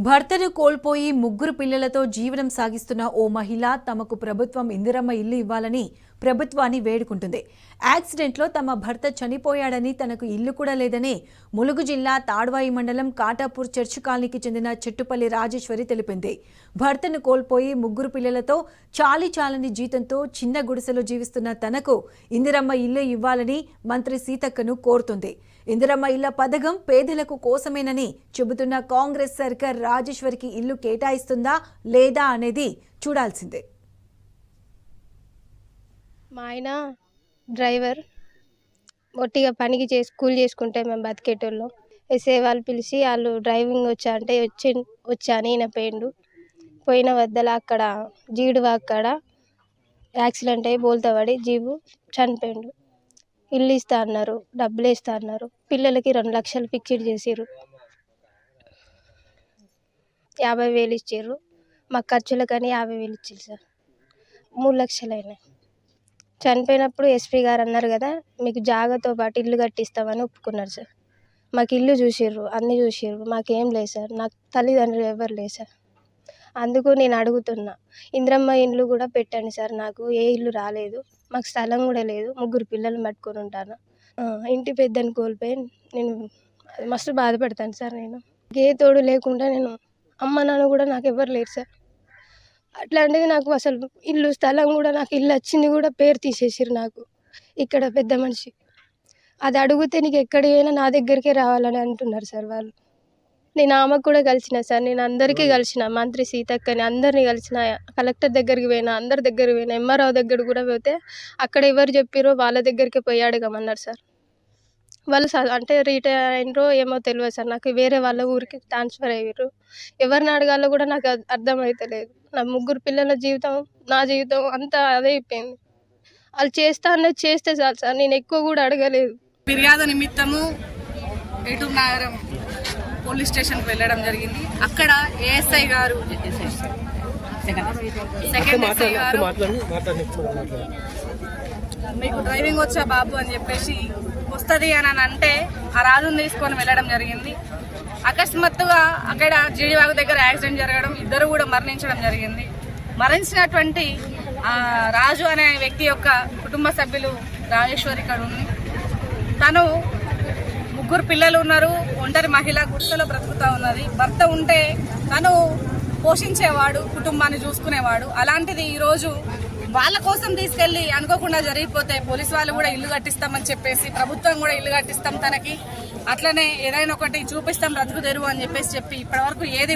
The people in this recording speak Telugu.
భర్తను కోల్పోయి ముగ్గురు పిల్లలతో జీవనం సాగిస్తున్న ఓ మహిళ తమకు ప్రభుత్వం ఇందిరమ్మ ఇల్లు ఇవ్వాలని ప్రభుత్వాన్ని వేడుకుంటుంది. యాక్సిడెంట్లో తమ భర్త చనిపోయాడని, తనకు ఇల్లు కూడా లేదని ములుగు జిల్లా తాడ్వాయి మండలం కాటాపూర్ చర్చ్ కాలనీకి చెందిన చెట్టుపల్లి రాజేశ్వరి తెలిపింది. భర్తను కోల్పోయి ముగ్గురు పిల్లలతో చాలని జీతంతో చిన్న గుడిసెలో జీవిస్తున్న తనకు ఇందిరమ్మ ఇల్లు ఇవ్వాలని మంత్రి సీతక్కను కోరుతుంది. ఇందిరమ్మ ఇళ్ల పథకం పేదలకు కోసమేనని చెబుతున్న కాంగ్రెస్ సర్కార్ రాజేశ్వరికి ఇల్లు కేటాయిస్తుందా లేదా అనేది చూడాల్సిందే. మా ఆయన డ్రైవర్, ఒట్టిగా పనికి కూలి చేసుకుంటే మేము బతికేటోళ్ళం. ఎస్ఏ వాళ్ళు పిలిచి వాళ్ళు డ్రైవింగ్ వచ్చా అంటే వచ్చా అని ఈయన పోయిన వద్దల అక్కడ జీడువా అక్కడ యాక్సిడెంట్ అయ్యి బోల్తా పడి జీబు చనిపోయిండు. ఇల్లు ఇస్తా అన్నారు, డబ్బులు వేస్తా అన్నారు. పిల్లలకి 2 లక్షలు ఫిక్స్డ్ చేసిర్రు, 50,000 ఇచ్చిర్రు. మా ఖర్చులకని 50,000 ఇచ్చారు సార్. 3 లక్షలు అయినాయి. చనిపోయినప్పుడు ఎస్పీ గారు అన్నారు కదా, మీకు జాగాతో పాటు ఇల్లు కట్టిస్తామని ఒప్పుకున్నారు సార్. మాకు ఇల్లు చూసిర్రు, అన్నీ చూసిర్రు, మాకేం లేదు సార్. నాకు తల్లిదండ్రులు ఎవరు లేదు సార్. అందుకు నేను అడుగుతున్నా, ఇందిరమ్మ ఇల్లు కూడా పెట్టండి సార్. నాకు ఏ ఇల్లు రాలేదు, మాకు స్థలం కూడా లేదు, 3 పిల్లలు పట్టుకొని ఉంటాను. ఇంటి పెద్దని కోల్పోయి నేను మస్తు బాధపడతాను సార్. నేను ఏ తోడు లేకుండా నేను అమ్మ నాన్న కూడా నాకు ఎవరు లేరు సార్. అట్లాంటిది నాకు అసలు ఇల్లు స్థలం కూడా, నాకు ఇల్లు వచ్చింది కూడా పేరు తీసేసిర్రు నాకు. ఇక్కడ పెద్ద మనిషి అది అడిగితే నీకు ఎక్కడికైనా నా దగ్గరికే రావాలని అంటున్నారు సార్ వాళ్ళు. నేను ఆమెకు కూడా కలిసిన సార్, నేను అందరికీ కలిసిన, మంత్రి సీతక్కని అందరినీ కలిసిన, కలెక్టర్ దగ్గరికి పోయినా, అందరి దగ్గరికి పోయినా, ఎంఆర్ఓ దగ్గర కూడా పోతే అక్కడ ఎవరు చెప్పారో వాళ్ళ దగ్గరికి పోయి అడగమన్నారు సార్. వాళ్ళు అంటే రిటైర్ అయినరో ఏమో తెలియదు సార్. నాకు వేరే వాళ్ళ ఊరికి ట్రాన్స్ఫర్ అయ్యారు. ఎవరిని అడగాలో కూడా నాకు అర్థమవుతలేదు. నా 3 పిల్లల జీవితం, నా జీవితం అంతా అదే అయిపోయింది. వాళ్ళు చేస్తా అన్నది చేస్తే చాలు సార్, నేను ఎక్కువ కూడా అడగలేదు. ఫిర్యాదు నిమిత్తము ఏటూరు నగరం పోలీస్ స్టేషన్కి వెళ్ళడం జరిగింది. అక్కడ ఏఎస్ఐ గారు, సెకండ్ ఎస్ఐ గారు, మీకు డ్రైవింగ్ వచ్చా బాబు అని చెప్పేసి వస్తుంది అని అంటే ఆ రాజును తీసుకొని వెళ్ళడం జరిగింది. అకస్మాత్తుగా అక్కడ జీడివాగు దగ్గర యాక్సిడెంట్ జరగడం, ఇద్దరు కూడా మరణించడం జరిగింది. మరణించినటువంటి రాజు అనే వ్యక్తి యొక్క కుటుంబ సభ్యులు రాజేశ్వరి ఇక్కడ ఉంది. తను 3 పిల్లలు ఉన్నారు, ఒంటరి మహిళ, గుడిసెలో బ్రతుకుతా ఉన్నది. భర్త ఉంటే తను పోషించేవాడు, కుటుంబాన్ని చూసుకునేవాడు. అలాంటిది ఈరోజు వాళ్ళ కోసం తీసుకెళ్లి అనుకోకుండా జరిగిపోతే పోలీసు వాళ్ళు కూడా ఇల్లు కట్టిస్తామని చెప్పేసి, ప్రభుత్వం కూడా ఇల్లు కట్టిస్తాం తనకి, అట్లనే ఏదైనా ఒకటి చూపిస్తాం బ్రతుకు తెరువు అని చెప్పి ఇప్పటివరకు ఏది